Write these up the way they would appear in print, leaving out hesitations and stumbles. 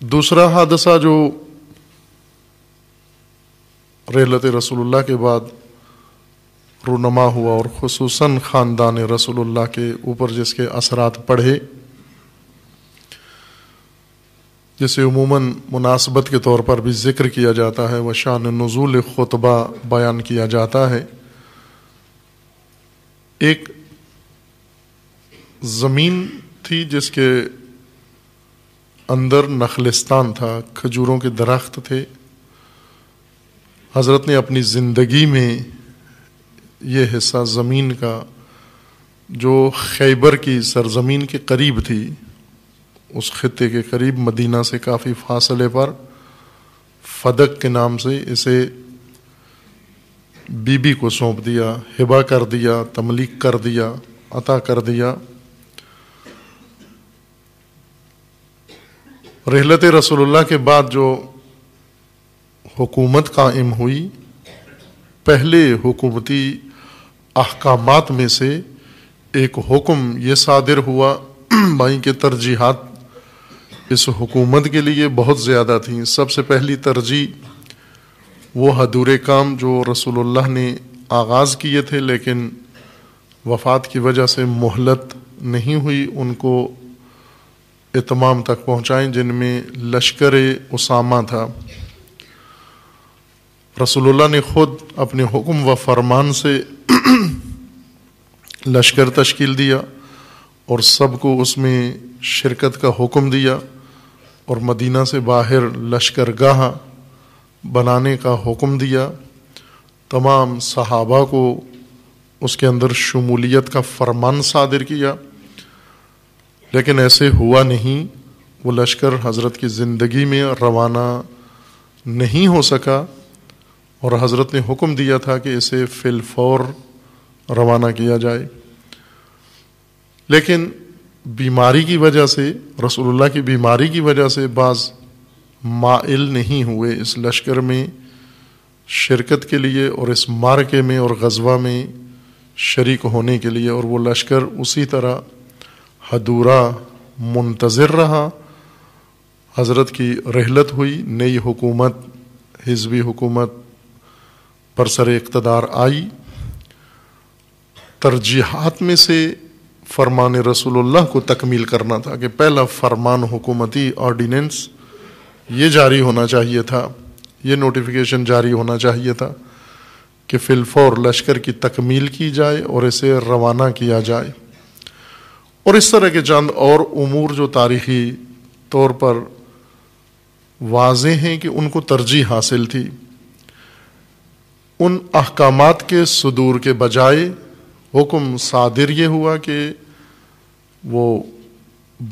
دوسرا حادثہ جو رحلت رسول اللہ کے بعد رونما ہوا اور خصوصاً خاندان رسول اللہ کے اوپر جس کے اثرات پڑے، جسے عموماً مناسبت کے طور پر بھی ذکر کیا جاتا ہے، وشان نزول خطبہ بیان کیا جاتا ہے۔ ایک زمین تھی جس کے اندر نخلستان تھا، کھجوروں کے درخت تھے۔ حضرت نے اپنی زندگی میں یہ حصہ زمین کا جو خیبر کی سرزمین کے قریب تھی، اس خطے کے قریب مدینہ سے کافی فاصلے پر فدق کے نام سے اسے بی بی کو سونپ دیا، ہبہ کر دیا، تملیک کر دیا، عطا کر دیا۔ رحلت رسول اللہ کے بعد جو حکومت قائم ہوئی، پہلے حکومتی احکامات میں سے ایک حکم یہ صادر ہوا، بھائی کہ ترجیحات اس حکومت کے لیے بہت زیادہ تھیں۔ سب سے پہلی ترجیح وہ ادھورے کام جو رسول اللہ نے آغاز کیے تھے لیکن وفات کی وجہ سے مہلت نہیں ہوئی، ان کو اتمام تک پہنچائیں، جن میں لشکر اسامہ تھا۔ رسول اللہ نے خود اپنے حکم و فرمان سے لشکر تشکیل دیا اور سب کو اس میں شرکت کا حکم دیا، اور مدینہ سے باہر لشکرگاہ بنانے کا حکم دیا۔ تمام صحابہ کو اس کے اندر شمولیت کا فرمان صادر کیا، لیکن ایسے ہوا نہیں۔ وہ لشکر حضرت کی زندگی میں روانہ نہیں ہو سکا، اور حضرت نے حکم دیا تھا کہ اسے فی الفور روانہ کیا جائے، لیکن بیماری کی وجہ سے، رسول اللہ کی بیماری کی وجہ سے بعض مائل نہیں ہوئے اس لشکر میں شرکت کے لیے اور اس معرکے میں اور غزوہ میں شریک ہونے کے لیے، اور وہ لشکر اسی طرح ادھورا منتظر رہا۔ حضرت کی رحلت ہوئی، نئی حکومت، حزبی حکومت برسر اقتدار آئی۔ ترجیحات میں سے فرمان رسول اللہ کو تکمیل کرنا تھا کہ پہلا فرمان حکومتی آرڈیننس یہ جاری ہونا چاہیے تھا، یہ نوٹیفیکیشن جاری ہونا چاہیے تھا کہ فی الفور لشکر کی تکمیل کی جائے اور اسے روانہ کیا جائے۔ اور اس طرح کے چند اور امور جو تاریخی طور پر واضح ہیں کہ ان کو ترجیح حاصل تھی، ان احکامات کے صدور کے بجائے حکم صادر یہ ہوا کہ وہ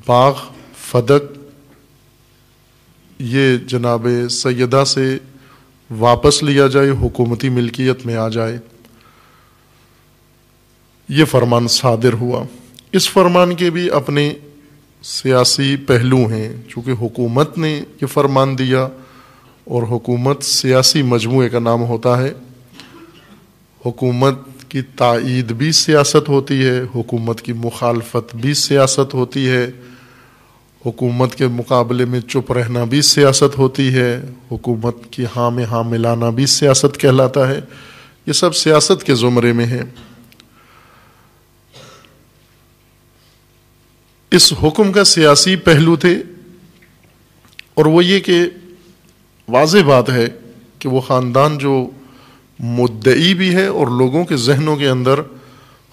باغ فدق یہ جناب سیدہ سے واپس لیا جائے، حکومتی ملکیت میں آ جائے۔ یہ فرمان صادر ہوا۔ اس فرمان کے بھی اپنے سیاسی پہلو ہیں، چونکہ حکومت نے یہ فرمان دیا اور حکومت سیاسی مجموعے کا نام ہوتا ہے۔ حکومت کی تائید بھی سیاست ہوتی ہے، حکومت کی مخالفت بھی سیاست ہوتی ہے، حکومت کے مقابلے میں چپ رہنا بھی سیاست ہوتی ہے، حکومت کی ہاں میں ہاں ملانا بھی سیاست کہلاتا ہے۔ یہ سب سیاست کے زمرے میں ہے۔ اس حکم کا سیاسی پہلو تھے، اور وہ یہ کہ واضح بات ہے کہ وہ خاندان جو مدعی بھی ہے اور لوگوں کے ذہنوں کے اندر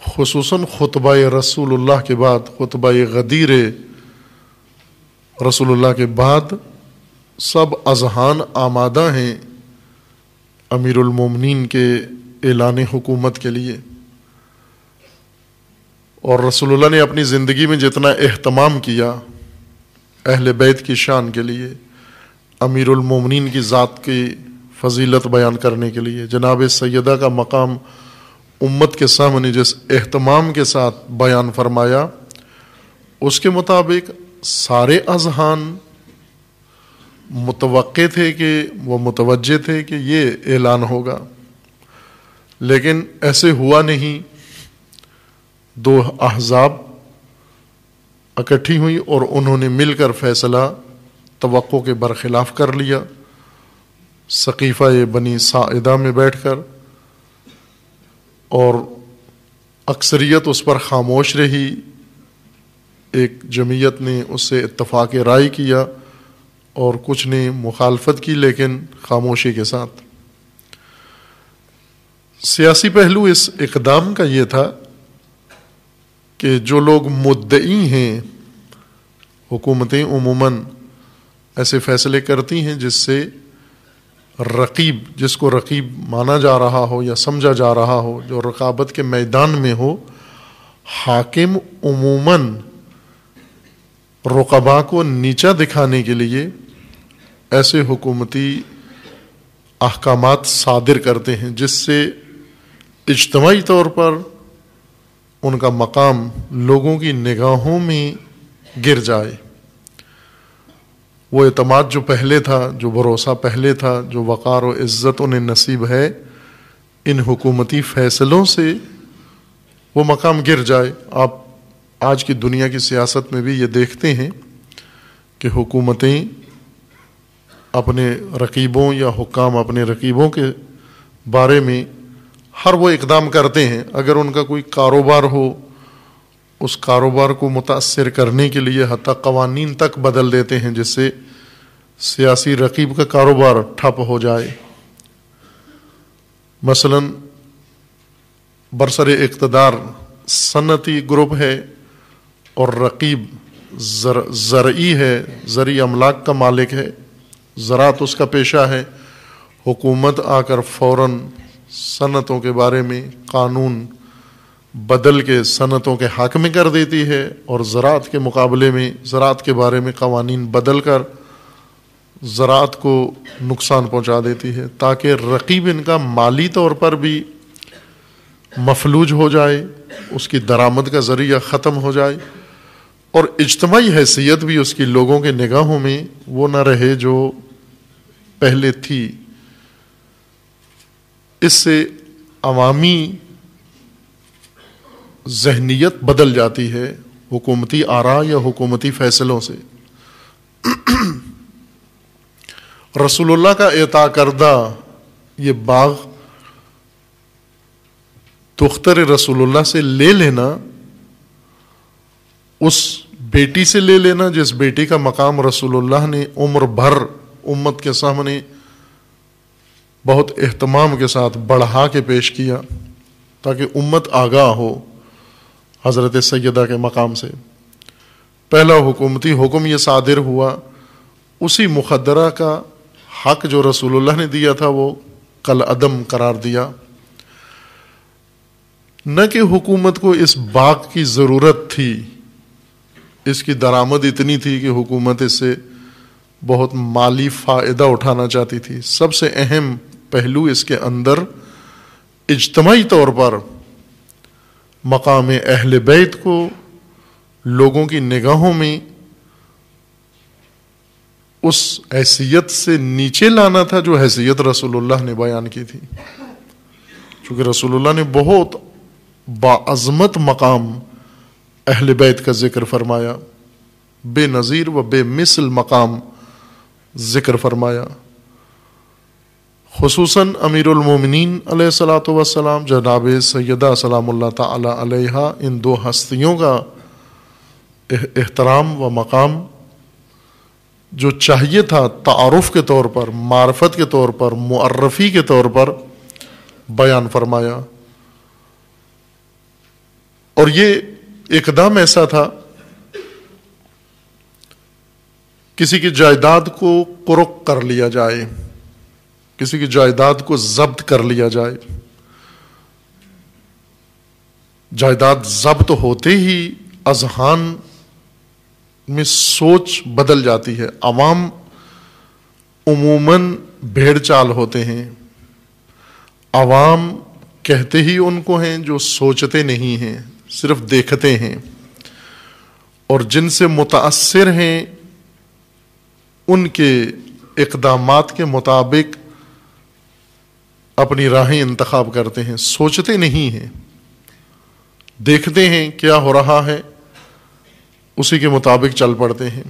خصوصاً خطبہ رسول اللہ کے بعد، خطبہ غدیر رسول اللہ کے بعد سب اذہان آمادہ ہیں امیر المومنین کے اعلان حکومت کے لیے۔ اور رسول اللہ نے اپنی زندگی میں جتنا اہتمام کیا اہل بیت کی شان کے لیے، امیر المومنین کی ذات کی فضیلت بیان کرنے کے لیے، جناب سیدہ کا مقام امت کے سامنے جس اہتمام کے ساتھ بیان فرمایا، اس کے مطابق سارے اذہان متوقع تھے کہ وہ متوجہ تھے کہ یہ اعلان ہوگا، لیکن ایسے ہوا نہیں۔ دو احزاب اکٹھی ہوئی اور انہوں نے مل کر فیصلہ توقع کے برخلاف کر لیا، سقیفہ بنی ساعدہ میں بیٹھ کر، اور اکثریت اس پر خاموش رہی، ایک جمعیت نے اس سے اتفاق رائے کیا اور کچھ نے مخالفت کی، لیکن خاموشی کے ساتھ۔ سیاسی پہلو اس اقدام کا یہ تھا کہ جو لوگ مدعی ہیں، حکومتیں عموماً ایسے فیصلے کرتی ہیں جس سے رقیب، جس کو رقیب مانا جا رہا ہو یا سمجھا جا رہا ہو، جو رقابت کے میدان میں ہو، حاکم عموماً رقبا کو نیچا دکھانے کے لیے ایسے حکومتی احکامات صادر کرتے ہیں جس سے اجتماعی طور پر ان کا مقام لوگوں کی نگاہوں میں گر جائے۔ وہ اعتماد جو پہلے تھا، جو بھروسہ پہلے تھا، جو وقار و عزت انہیں نصیب ہے، ان حکومتی فیصلوں سے وہ مقام گر جائے۔ آپ آج کی دنیا کی سیاست میں بھی یہ دیکھتے ہیں کہ حکومتیں اپنے رقیبوں یا حکام اپنے رقیبوں کے بارے میں ہر وہ اقدام کرتے ہیں، اگر ان کا کوئی کاروبار ہو، اس کاروبار کو متاثر کرنے کے لیے حتیٰ قوانین تک بدل دیتے ہیں جس سے سیاسی رقیب کا کاروبار ٹھپ ہو جائے۔ مثلا برسر اقتدار صنعتی گروپ ہے اور رقیب زرعی ہے، زرعی املاک کا مالک ہے، زراعت اس کا پیشہ ہے، حکومت آ کر فوراً صنعتوں کے بارے میں قانون بدل کے صنعتوں کے حق میں کر دیتی ہے، اور زراعت کے مقابلے میں زراعت کے بارے میں قوانین بدل کر زراعت کو نقصان پہنچا دیتی ہے، تاکہ رقیب ان کا مالی طور پر بھی مفلوج ہو جائے، اس کی درآمد کا ذریعہ ختم ہو جائے، اور اجتماعی حیثیت بھی اس کی لوگوں کے نگاہوں میں وہ نہ رہے جو پہلے تھی۔ اس سے عوامی ذہنیت بدل جاتی ہے حکومتی آراء یا حکومتی فیصلوں سے۔ رسول اللہ کا عطا کردہ یہ باغ دختر رسول اللہ سے لے لینا، اس بیٹی سے لے لینا جس بیٹی کا مقام رسول اللہ نے عمر بھر امت کے سامنے بہت اہتمام کے ساتھ بڑھا کے پیش کیا تاکہ امت آگاہ ہو حضرت سیدہ کے مقام سے۔ پہلا حکومتی حکم یہ صادر ہوا، اسی مخدرہ کا حق جو رسول اللہ نے دیا تھا وہ کالعدم قرار دیا۔ نہ کہ حکومت کو اس باغ کی ضرورت تھی، اس کی درآمد اتنی تھی کہ حکومت اس سے بہت مالی فائدہ اٹھانا چاہتی تھی۔ سب سے اہم پہلو اس کے اندر اجتماعی طور پر مقام اہل بیت کو لوگوں کی نگاہوں میں اس حیثیت سے نیچے لانا تھا جو حیثیت رسول اللہ نے بیان کی تھی۔ چونکہ رسول اللہ نے بہت باعظمت مقام اہل بیت کا ذکر فرمایا، بے نظیر و بے مثل مقام ذکر فرمایا، خصوصاً امیر المومنین علیہ الصلوۃ والسلام جناب سیدہ سلام اللہ تعالی علیہا، ان دو ہستیوں کا احترام و مقام جو چاہیے تھا تعارف کے طور پر، معرفت کے طور پر، معرفی کے طور پر بیان فرمایا۔ اور یہ اقدام ایسا تھا، کسی کی جائیداد کو قرق کر لیا جائے، کسی کی جائیداد کو ضبط کر لیا جائے۔ جائیداد ضبط ہوتے ہی اذہان میں سوچ بدل جاتی ہے۔ عوام عموماً بھیڑ چال ہوتے ہیں، عوام کہتے ہی ان کو ہیں جو سوچتے نہیں ہیں، صرف دیکھتے ہیں، اور جن سے متاثر ہیں ان کے اقدامات کے مطابق اپنی راہیں انتخاب کرتے ہیں، سوچتے نہیں ہیں، دیکھتے ہیں کیا ہو رہا ہے، اسی کے مطابق چل پڑتے ہیں۔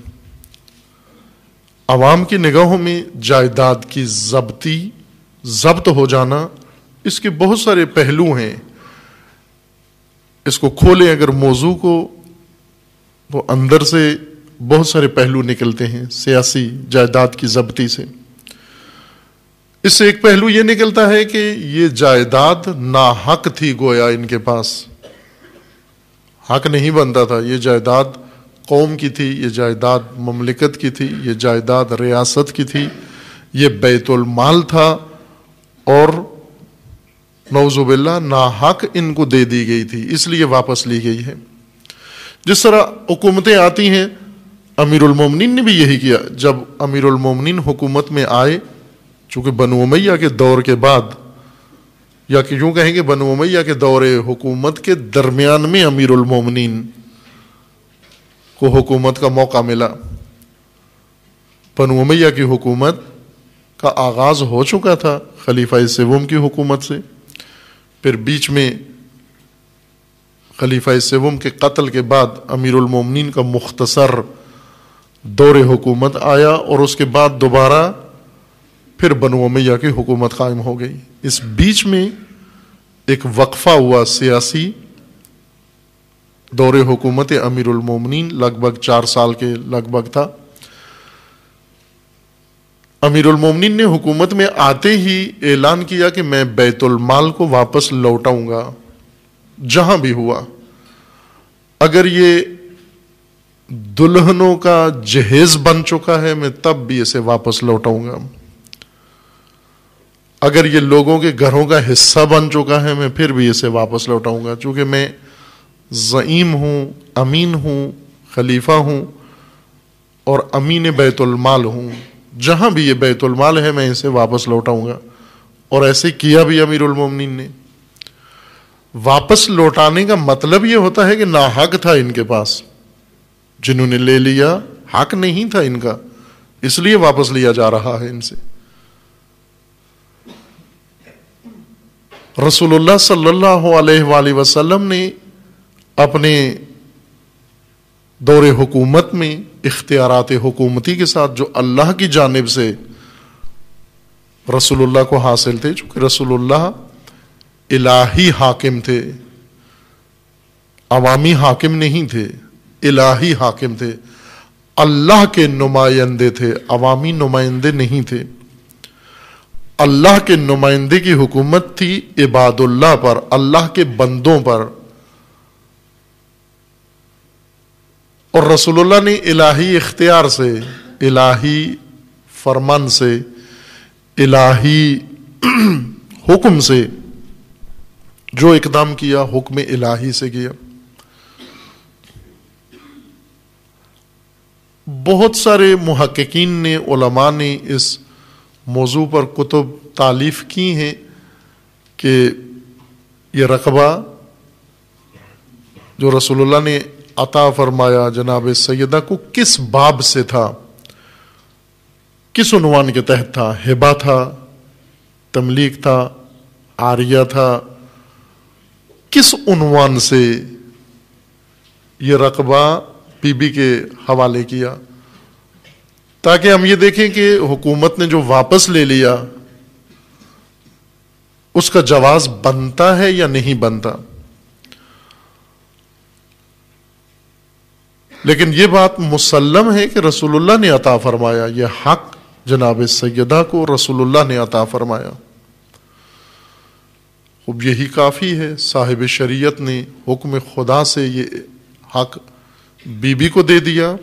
عوام کی نگاہوں میں جائیداد کی ضبط ہو جانا، اس کے بہت سارے پہلو ہیں. اس کو کھولیں اگر موضوع کو تو اندر سے بہت سارے پہلو نکلتے ہیں سیاسی جائیداد کی ضبطی سے. اس سے ایک پہلو یہ نکلتا ہے کہ یہ جائیداد ناحق تھی، گویا ان کے پاس حق نہیں بنتا تھا. یہ جائیداد قوم کی تھی، یہ جائیداد مملکت کی تھی، یہ جائیداد ریاست کی تھی، یہ بیت المال تھا، اور نعوذ باللہ ناحق ان کو دے دی گئی تھی، اس لیے واپس لی گئی ہے. جس طرح حکومتیں آتی ہیں، امیر المومنین نے بھی یہی کیا. جب امیر المومنین حکومت میں آئے، چونکہ بنو امیہ کے دور کے بعد، یا کہ یوں کہیں کہ بنو امیہ کے دور حکومت کے درمیان میں امیر المومنین کو حکومت کا موقع ملا. بنو امیہ کی حکومت کا آغاز ہو چکا تھا خلیفہ سوم کی حکومت سے. پھر بیچ میں خلیفہ سوم کے قتل کے بعد امیر المومنین کا مختصر دور حکومت آیا، اور اس کے بعد دوبارہ پھر بنو امیہ کی حکومت قائم ہو گئی. اس بیچ میں ایک وقفہ ہوا سیاسی. دور حکومت امیر المومنین لگ بھگ 4 سال کے لگ بھگ تھا. امیر المومنین نے حکومت میں آتے ہی اعلان کیا کہ میں بیت المال کو واپس لوٹاؤں گا جہاں بھی ہوا. اگر یہ دلہنوں کا جہیز بن چکا ہے میں تب بھی اسے واپس لوٹاؤں گا. اگر یہ لوگوں کے گھروں کا حصہ بن چکا ہے میں پھر بھی اسے واپس لوٹاؤں گا، چونکہ میں زعیم ہوں، امین ہوں، خلیفہ ہوں اور امین بیت المال ہوں. جہاں بھی یہ بیت المال ہے میں اسے واپس لوٹاؤں گا. اور ایسے کیا بھی امیر المومنین نے. واپس لوٹانے کا مطلب یہ ہوتا ہے کہ ناحق تھا ان کے پاس، جنہوں نے لے لیا حق نہیں تھا ان کا، اس لیے واپس لیا جا رہا ہے ان سے. رسول اللہ صلی اللہ علیہ وآلہ وسلم نے اپنے دور حکومت میں اختیارات حکومتی کے ساتھ جو اللہ کی جانب سے رسول اللہ کو حاصل تھے، چونکہ رسول اللہ الہی حاکم تھے، عوامی حاکم نہیں تھے، الہی حاکم تھے، اللہ کے نمائندے تھے، عوامی نمائندے نہیں تھے. اللہ کے نمائندے کی حکومت تھی عباد اللہ پر، اللہ کے بندوں پر. اور رسول اللہ نے الہی اختیار سے، الہی فرمان سے، الہی حکم سے جو اقدام کیا حکم الہی سے کیا. بہت سارے محققین نے، علماء نے اس موضوع پر کتب تالیف کی ہیں کہ یہ رقبہ جو رسول اللہ نے عطا فرمایا جناب سیدہ کو کس باب سے تھا، کس عنوان کے تحت تھا. ہبہ تھا، تملیک تھا، عاریہ تھا، کس عنوان سے یہ رقبہ بی بی کے حوالے کیا، تاکہ ہم یہ دیکھیں کہ حکومت نے جو واپس لے لیا اس کا جواز بنتا ہے یا نہیں بنتا. لیکن یہ بات مسلم ہے کہ رسول اللہ نے عطا فرمایا، یہ حق جناب سیدہ کو رسول اللہ نے عطا فرمایا. اب یہی کافی ہے، صاحب شریعت نے حکم خدا سے یہ حق بی بی کو دے دیا،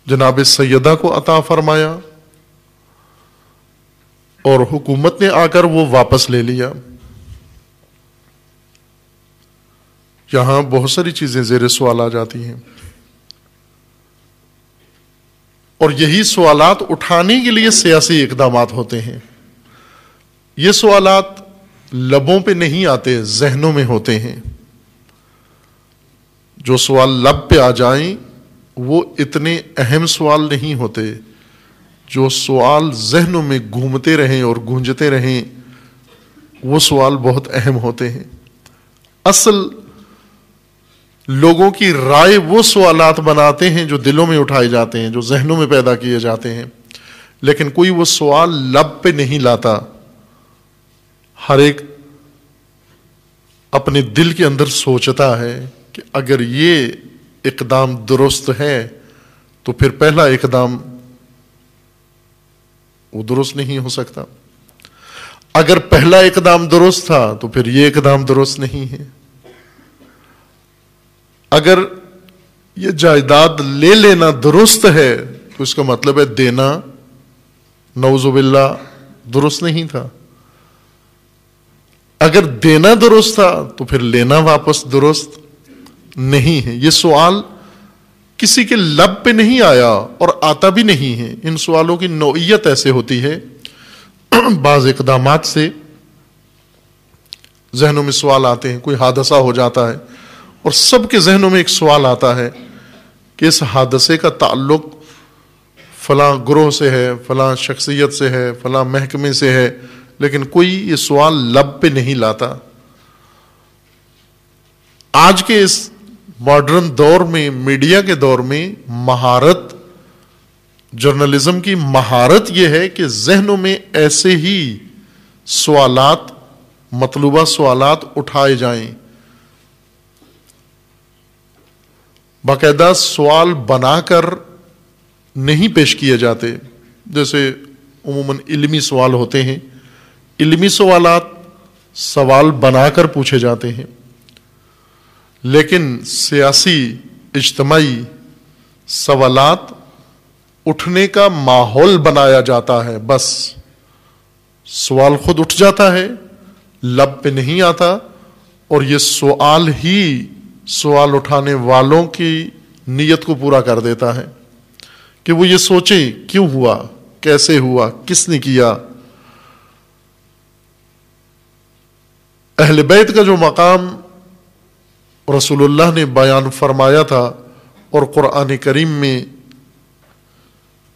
جناب سیدہ کو عطا فرمایا، اور حکومت نے آ کر وہ واپس لے لیا. یہاں بہت ساری چیزیں زیر سوال آ جاتی ہیں، اور یہی سوالات اٹھانے کے لیے سیاسی اقدامات ہوتے ہیں. یہ سوالات لبوں پہ نہیں آتے، ذہنوں میں ہوتے ہیں. جو سوال لب پہ آ جائیں وہ اتنے اہم سوال نہیں ہوتے، جو سوال ذہنوں میں گھومتے رہیں اور گونجتے رہیں وہ سوال بہت اہم ہوتے ہیں. اصل لوگوں کی رائے وہ سوالات بناتے ہیں جو دلوں میں اٹھائے جاتے ہیں، جو ذہنوں میں پیدا کیے جاتے ہیں، لیکن کوئی وہ سوال لب پہ نہیں لاتا. ہر ایک اپنے دل کے اندر سوچتا ہے کہ اگر یہ اقدام درست ہے تو پھر پہلا اقدام وہ درست نہیں ہو سکتا، اگر پہلا اقدام درست تھا تو پھر یہ اقدام درست نہیں ہے، اگر یہ جائیداد لے لینا درست ہے تو اس کا مطلب ہے دینا نعوذ باللہ درست نہیں تھا، اگر دینا درست تھا تو پھر لینا واپس درست نہیں ہے. یہ سوال کسی کے لب پہ نہیں آیا اور آتا بھی نہیں ہے. ان سوالوں کی نوعیت ایسے ہوتی ہے، بعض اقدامات سے ذہنوں میں سوال آتے ہیں، کوئی حادثہ ہو جاتا ہے اور سب کے ذہنوں میں ایک سوال آتا ہے کہ اس حادثے کا تعلق فلاں گروہ سے ہے، فلاں شخصیت سے ہے، فلاں محکمے سے ہے، لیکن کوئی یہ سوال لب پہ نہیں لاتا. آج کے اس ماڈرن دور میں، میڈیا کے دور میں، مہارت، جرنلزم کی مہارت یہ ہے کہ ذہنوں میں ایسے ہی سوالات، مطلوبہ سوالات اٹھائے جائیں، باقاعدہ سوال بنا کر نہیں پیش کیے جاتے. جیسے عموماً علمی سوال ہوتے ہیں، علمی سوالات سوال بنا کر پوچھے جاتے ہیں، لیکن سیاسی اجتماعی سوالات اٹھنے کا ماحول بنایا جاتا ہے. بس سوال خود اٹھ جاتا ہے، لب پہ نہیں آتا، اور یہ سوال ہی سوال اٹھانے والوں کی نیت کو پورا کر دیتا ہے کہ وہ یہ سوچیں کیوں ہوا، کیسے ہوا، کس نے کیا. اہل بیت کا جو مقام رسول اللہ نے بیان فرمایا تھا اور قرآن کریم میں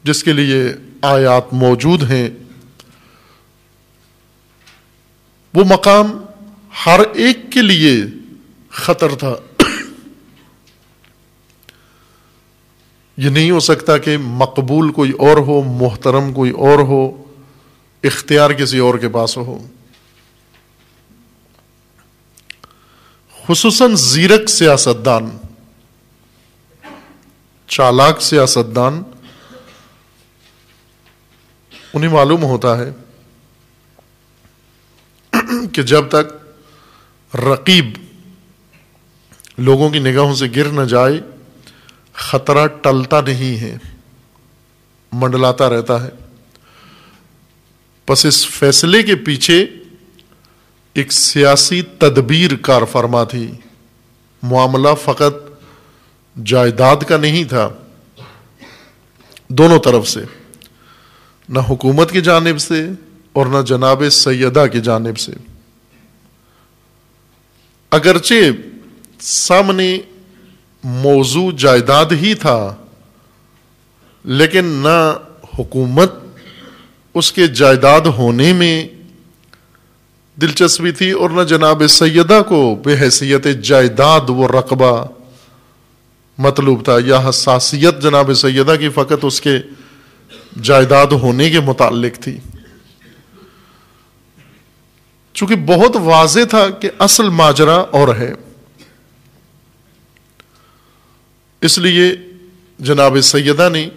جس کے لیے آیات موجود ہیں، وہ مقام ہر ایک کے لیے خطر تھا. یہ نہیں ہو سکتا کہ مقبول کوئی اور ہو، محترم کوئی اور ہو، اختیار کسی اور کے پاس ہو. خصوصاً زیرک سیاستدان، چالاک سیاستدان، انہیں معلوم ہوتا ہے کہ جب تک رقیب لوگوں کی نگاہوں سے گر نہ جائے خطرہ ٹلتا نہیں ہے، منڈلاتا رہتا ہے. پس اس فیصلے کے پیچھے ایک سیاسی تدبیر کار فرما تھی. معاملہ فقط جائیداد کا نہیں تھا، دونوں طرف سے، نہ حکومت کی جانب سے اور نہ جناب سیدہ کی جانب سے. اگرچہ سامنے موضوع جائیداد ہی تھا، لیکن نہ حکومت اس کے جائیداد ہونے میں دلچسپی تھی اور نہ جناب سیدہ کو بے حیثیت جائیداد وہ رقبہ مطلوب تھا، یا حساسیت جناب سیدہ کی فقط اس کے جائیداد ہونے کے متعلق تھی. چونکہ بہت واضح تھا کہ اصل ماجرا اور ہے، اس لیے جناب سیدہ نے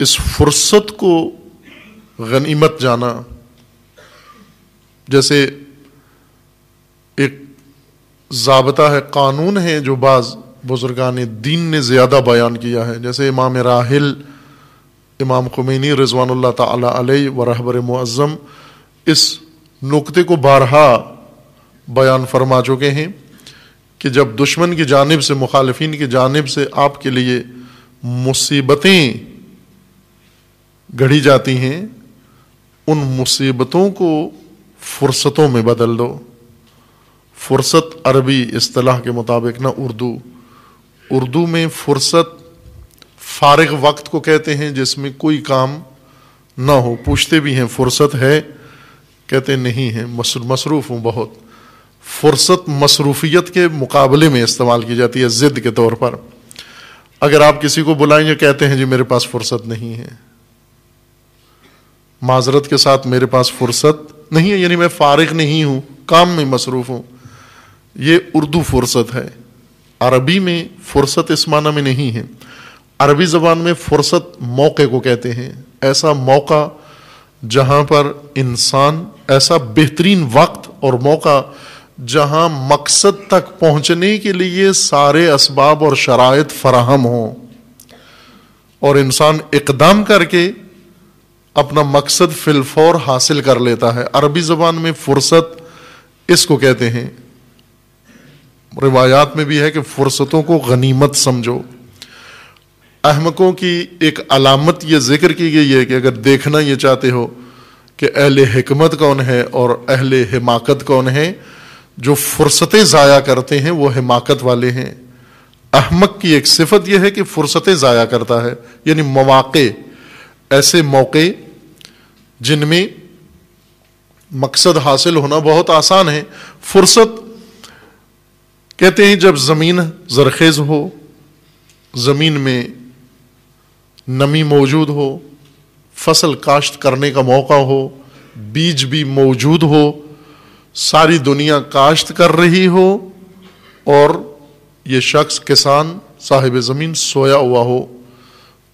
اس فرصت کو غنیمت جانا. جیسے ایک ضابطہ ہے، قانون ہے جو بعض بزرگان دین نے زیادہ بیان کیا ہے، جیسے امام راحل امام خمینی رضوان اللہ تعالی علیہ و رہبر معظم اس نقطے کو بارہا بیان فرما چکے ہیں کہ جب دشمن کی جانب سے، مخالفین کی جانب سے آپ کے لیے مصیبتیں گھڑی جاتی ہیں، ان مصیبتوں کو فرصتوں میں بدل دو. فرصت عربی اصطلاح کے مطابق، نہ اردو میں فرصت فارغ وقت کو کہتے ہیں جس میں کوئی کام نہ ہو. پوچھتے بھی ہیں فرصت ہے، کہتے نہیں ہے، مصروف ہوں بہت. فرصت مصروفیت کے مقابلے میں استعمال کی جاتی ہے ضد کے طور پر. اگر آپ کسی کو بلائیں گے کہتے ہیں جی میرے پاس فرصت نہیں ہے, معذرت کے ساتھ میرے پاس فرصت نہیں ہے, یعنی میں فارغ نہیں ہوں, کام میں مصروف ہوں. یہ اردو فرصت ہے, عربی میں فرصت اس معنی میں نہیں ہے. عربی زبان میں فرصت موقع کو کہتے ہیں, ایسا موقع جہاں پر انسان, ایسا بہترین وقت اور موقع جہاں مقصد تک پہنچنے کے لیے سارے اسباب اور شرائط فراہم ہوں اور انسان اقدام کر کے اپنا مقصد فی الفور حاصل کر لیتا ہے. عربی زبان میں فرصت اس کو کہتے ہیں. روایات میں بھی ہے کہ فرصتوں کو غنیمت سمجھو. احمقوں کی ایک علامت یہ ذکر کی گئی ہے کہ اگر دیکھنا یہ چاہتے ہو کہ اہل حکمت کون ہے اور اہل حماقت کون ہے, جو فرصتیں ضائع کرتے ہیں وہ حماقت والے ہیں. احمق کی ایک صفت یہ ہے کہ فرصتیں ضائع کرتا ہے, یعنی مواقع, ایسے موقع جن میں مقصد حاصل ہونا بہت آسان ہے. فرصت کہتے ہیں جب زمین زرخیز ہو, زمین میں نمی موجود ہو, فصل کاشت کرنے کا موقع ہو, بیج بھی موجود ہو, ساری دنیا کاشت کر رہی ہو اور یہ شخص کسان صاحب زمین سویا ہوا ہو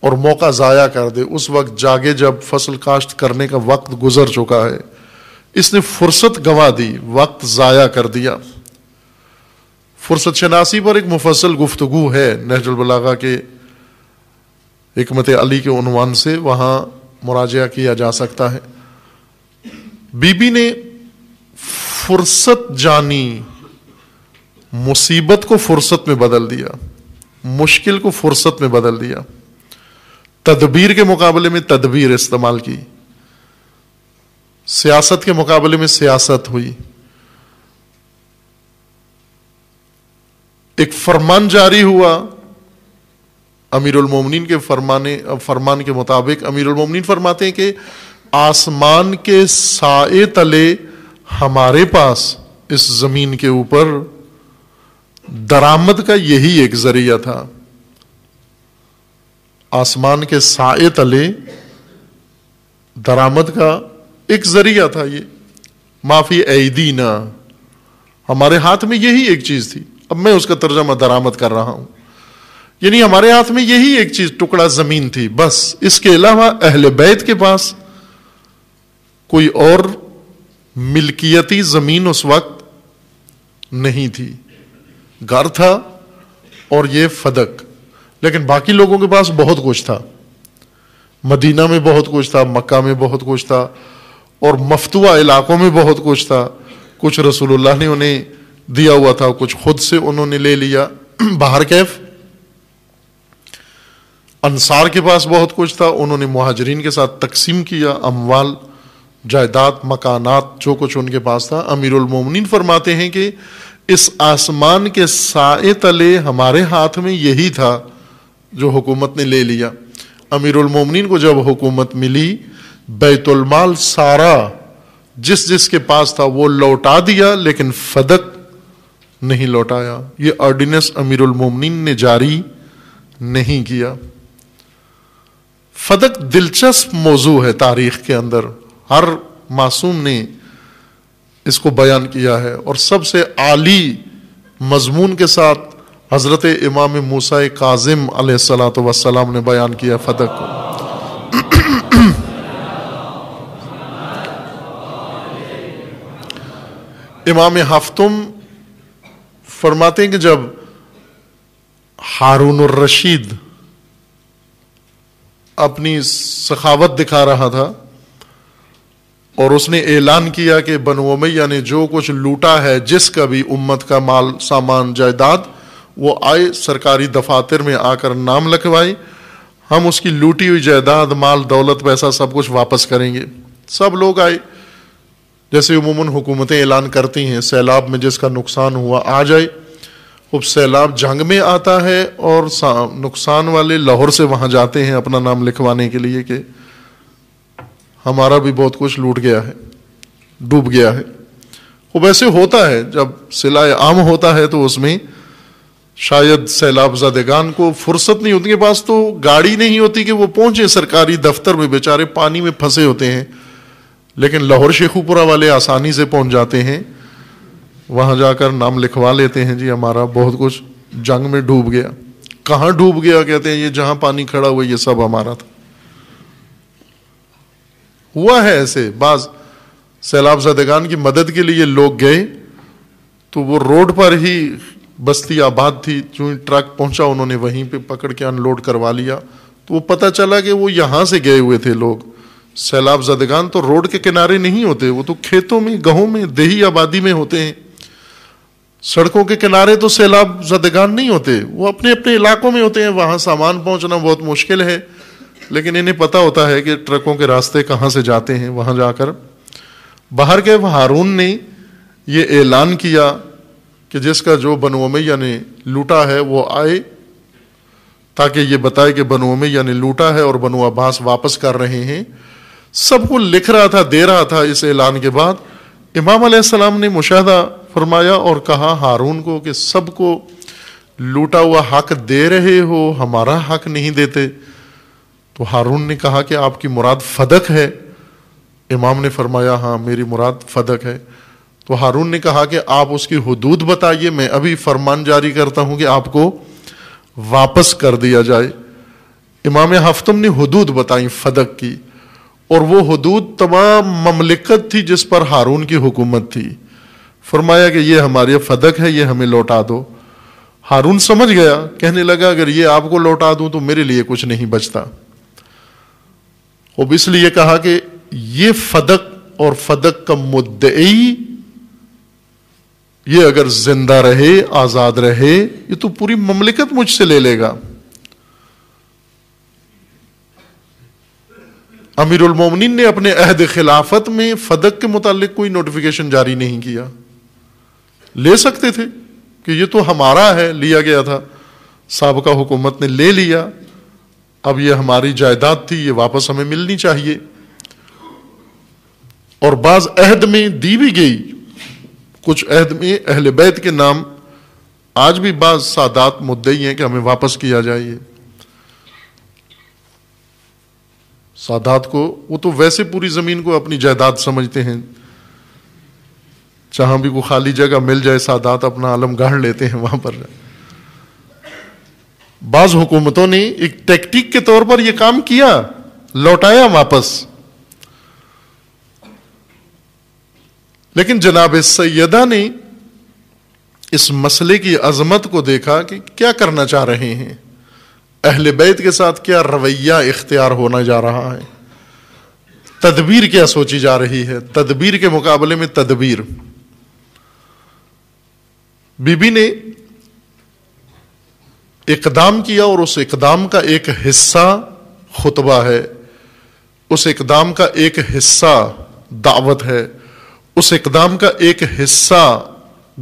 اور موقع ضائع کر دے. اس وقت جاگے جب فصل کاشت کرنے کا وقت گزر چکا ہے, اس نے فرصت گنوا دی, وقت ضائع کر دیا. فرصت شناسی پر ایک مفصل گفتگو ہے نہج البلاغہ کے حکمت علی کے عنوان سے, وہاں مراجعہ کیا جا سکتا ہے. بی بی نے فرصت جانی, مصیبت کو فرصت میں بدل دیا, مشکل کو فرصت میں بدل دیا, تدبیر کے مقابلے میں تدبیر استعمال کی, سیاست کے مقابلے میں سیاست ہوئی. ایک فرمان جاری ہوا امیر المومنین کے فرمان کے مطابق. امیر المومنین فرماتے ہیں کہ آسمان کے سائے تلے ہمارے پاس اس زمین کے اوپر درآمد کا یہی ایک ذریعہ تھا. آسمان کے سائے تلے درآمد کا ایک ذریعہ تھا. یہ معافی ایدینا, ہمارے ہاتھ میں یہی ایک چیز تھی. اب میں اس کا ترجمہ درآمد کر رہا ہوں, یعنی ہمارے ہاتھ میں یہی ایک چیز, ٹکڑا زمین تھی بس. اس کے علاوہ اہل بیت کے پاس کوئی اور ملکیتی زمین اس وقت نہیں تھی. گھر تھا اور یہ فدق, لیکن باقی لوگوں کے پاس بہت کچھ تھا. مدینہ میں بہت کچھ تھا, مکہ میں بہت کچھ تھا, اور مفتوحہ علاقوں میں بہت کچھ تھا. کچھ رسول اللہ نے انہیں دیا ہوا تھا, کچھ خود سے انہوں نے لے لیا. باہر کیف انصار کے پاس بہت کچھ تھا, انہوں نے مہاجرین کے ساتھ تقسیم کیا, اموال, جائیداد, مکانات, جو کچھ ان کے پاس تھا. امیر المومنین فرماتے ہیں کہ اس آسمان کے سائے تلے ہمارے ہاتھ میں یہی تھا جو حکومت نے لے لیا. امیر المومنین کو جب حکومت ملی, بیت المال سارا جس جس کے پاس تھا وہ لوٹا دیا, لیکن فدق نہیں لوٹایا. یہ آرڈیننس امیر المومنین نے جاری نہیں کیا. فدق دلچسپ موضوع ہے تاریخ کے اندر, ہر معصوم نے اس کو بیان کیا ہے, اور سب سے عالی مضمون کے ساتھ حضرت امام موسیٰ کاظم علیہ الصلاۃ والسلام نے بیان کیا فدق کو. امام ہفتم فرماتے ہیں کہ جب ہارون الرشید اپنی سخاوت دکھا رہا تھا اور اس نے اعلان کیا کہ بنو امیہ نے جو کچھ لوٹا ہے, جس کا بھی امت کا مال, سامان, جائیداد, وہ آئے سرکاری دفاتر میں آ کر نام لکھوائے, ہم اس کی لوٹی ہوئی جائیداد, مال, دولت, پیسہ سب کچھ واپس کریں گے. سب لوگ آئے, جیسے عموماً حکومتیں اعلان کرتی ہیں سیلاب میں جس کا نقصان ہوا آ جائے. اب سیلاب جنگ میں آتا ہے اور نقصان والے لاہور سے وہاں جاتے ہیں اپنا نام لکھوانے کے لیے کہ ہمارا بھی بہت کچھ لوٹ گیا ہے, ڈوب گیا ہے. وہ ویسے ہوتا ہے، جب صلہ عام ہوتا ہے تو اس میں شاید سیلاب زدگان کو فرصت نہیں ہوتی، کے پاس تو گاڑی نہیں ہوتی کہ وہ پہنچے سرکاری دفتر میں، بیچارے پانی میں پھنسے ہوتے ہیں، لیکن لاہور شیخوپورہ والے آسانی سے پہنچ جاتے ہیں، وہاں جا کر نام لکھوا لیتے ہیں، جی ہمارا بہت کچھ جنگ میں ڈوب گیا۔ کہاں ڈوب گیا؟ کہتے ہیں یہ جہاں پانی کھڑا ہوا یہ سب ہمارا تھا۔ ہوا ہے ایسے، بعض سیلاب زدگان کی مدد کے لیے لوگ گئے تو وہ روڈ پر ہی بستی آباد تھی، جو ٹرک پہنچا انہوں نے وہیں پہ پکڑ کے ان لوڈ کروا لیا، تو وہ پتہ چلا کہ وہ یہاں سے گئے ہوئے تھے لوگ۔ سیلاب زدگان تو روڈ کے کنارے نہیں ہوتے، وہ تو کھیتوں میں، گاؤں میں، دیہی آبادی میں ہوتے ہیں۔ سڑکوں کے کنارے تو سیلاب زدگان نہیں ہوتے، وہ اپنے اپنے علاقوں میں ہوتے ہیں، وہاں سامان پہنچنا بہت مشکل ہے، لیکن انہیں پتہ ہوتا ہے کہ ٹرکوں کے راستے کہاں سے جاتے ہیں، وہاں جا کر باہر کے ہارون نے یہ اعلان کیا کہ جس کا جو بنو امیہ نے لوٹا ہے وہ آئے، تاکہ یہ بتائے کہ بنو امیہ نے لوٹا ہے اور بنو عباس واپس کر رہے ہیں۔ سب کو لکھ رہا تھا، دے رہا تھا۔ اس اعلان کے بعد امام علیہ السلام نے مشاہدہ فرمایا اور کہا ہارون کو کہ سب کو لوٹا ہوا حق دے رہے ہو، ہمارا حق نہیں دیتے۔ تو ہارون نے کہا کہ آپ کی مراد فدق ہے؟ امام نے فرمایا ہاں میری مراد فدق ہے۔ تو ہارون نے کہا کہ آپ اس کی حدود بتائیے، میں ابھی فرمان جاری کرتا ہوں کہ آپ کو واپس کر دیا جائے۔ امام ہفتم نے حدود بتائیں فدق کی، اور وہ حدود تمام مملکت تھی جس پر ہارون کی حکومت تھی۔ فرمایا کہ یہ ہماری فدق ہے، یہ ہمیں لوٹا دو۔ ہارون سمجھ گیا، کہنے لگا اگر یہ آپ کو لوٹا دوں تو میرے لیے کچھ نہیں بچتا۔ اب اس لیے کہا کہ یہ فدق اور فدق کا مدعی یہ اگر زندہ رہے، آزاد رہے، یہ تو پوری مملکت مجھ سے لے لے گا۔ امیر المومنین نے اپنے عہد خلافت میں فدق کے متعلق کوئی نوٹیفیکیشن جاری نہیں کیا۔ لے سکتے تھے کہ یہ تو ہمارا ہے، لیا گیا تھا، سابقہ حکومت نے لے لیا، اب یہ ہماری جائیداد تھی، یہ واپس ہمیں ملنی چاہیے۔ اور بعض عہد میں دی بھی گئی، کچھ عہد میں اہل بیت کے نام آج بھی بعض سادات مدعی ہیں کہ ہمیں واپس کیا جائے۔ سادات کو وہ تو ویسے پوری زمین کو اپنی جائیداد سمجھتے ہیں، جہاں بھی کوئی خالی جگہ مل جائے سادات اپنا علم گاڑ لیتے ہیں وہاں پر۔ بعض حکومتوں نے ایک ٹیکٹک کے طور پر یہ کام کیا، لوٹایا واپس۔ لیکن جناب سیدہ نے اس مسئلے کی عظمت کو دیکھا کہ کیا کرنا چاہ رہے ہیں، اہل بیت کے ساتھ کیا رویہ اختیار ہونا جا رہا ہے، تدبیر کیا سوچی جا رہی ہے، تدبیر کے مقابلے میں تدبیر۔ بی بی نے اقدام کیا اور اس اقدام کا ایک حصہ خطبہ ہے، اس اقدام کا ایک حصہ دعوت ہے، اس اقدام کا ایک حصہ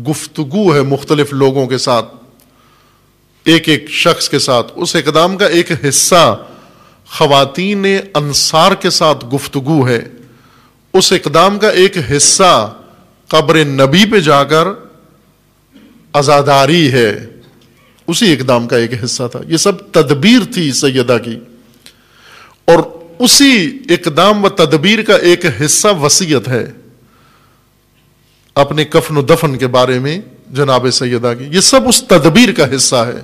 گفتگو ہے مختلف لوگوں کے ساتھ، ایک ایک شخص کے ساتھ۔ اس اقدام کا ایک حصہ خواتین انصار کے ساتھ گفتگو ہے، اس اقدام کا ایک حصہ قبر نبی پہ جا کر عزاداری ہے، اسی اقدام کا ایک حصہ تھا۔ یہ سب تدبیر تھی سیدہ کی، اور اسی اقدام و تدبیر کا ایک حصہ وصیت ہے اپنے کفن و دفن کے بارے میں جناب سیدہ کی۔ یہ سب اس تدبیر کا حصہ ہے۔